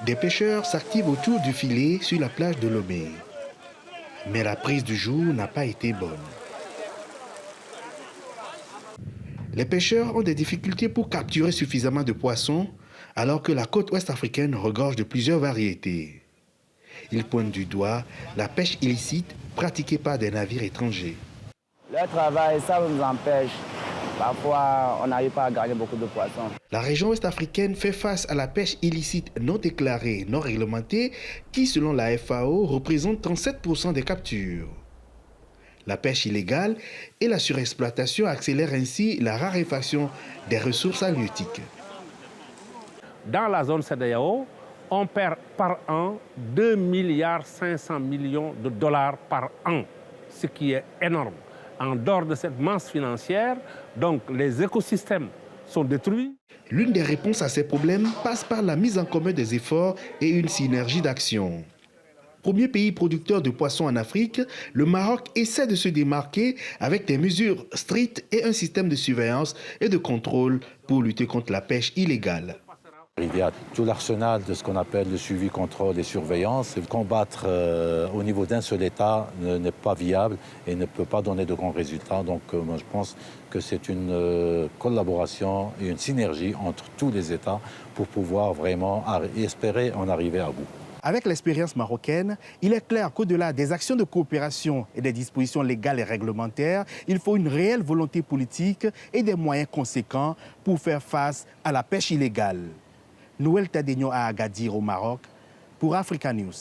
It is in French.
Des pêcheurs s'activent autour du filet sur la plage de Lomé. Mais la prise du jour n'a pas été bonne. Les pêcheurs ont des difficultés pour capturer suffisamment de poissons alors que la côte ouest africaine regorge de plusieurs variétés. Ils pointent du doigt la pêche illicite pratiquée par des navires étrangers. Le travail, ça nous empêche. Parfois, on n'arrive pas à gagner beaucoup de poissons. La région ouest africaine fait face à la pêche illicite non déclarée, non réglementée, qui, selon la FAO, représente 37% des captures. La pêche illégale et la surexploitation accélèrent ainsi la raréfaction des ressources halieutiques. Dans la zone CEDEAO, on perd par an 2,5 milliards de dollars par an, ce qui est énorme. En dehors de cette masse financière, donc les écosystèmes sont détruits. L'une des réponses à ces problèmes passe par la mise en commun des efforts et une synergie d'action. Premier pays producteur de poissons en Afrique, le Maroc essaie de se démarquer avec des mesures strictes et un système de surveillance et de contrôle pour lutter contre la pêche illégale. Il y a tout l'arsenal de ce qu'on appelle le suivi, contrôle et surveillance. Combattre au niveau d'un seul État n'est pas viable et ne peut pas donner de grands résultats. Donc moi je pense que c'est une collaboration et une synergie entre tous les États pour pouvoir vraiment espérer en arriver à bout. Avec l'expérience marocaine, il est clair qu'au-delà des actions de coopération et des dispositions légales et réglementaires, il faut une réelle volonté politique et des moyens conséquents pour faire face à la pêche illégale. Noël Tadegno à Agadir au Maroc pour Africa News.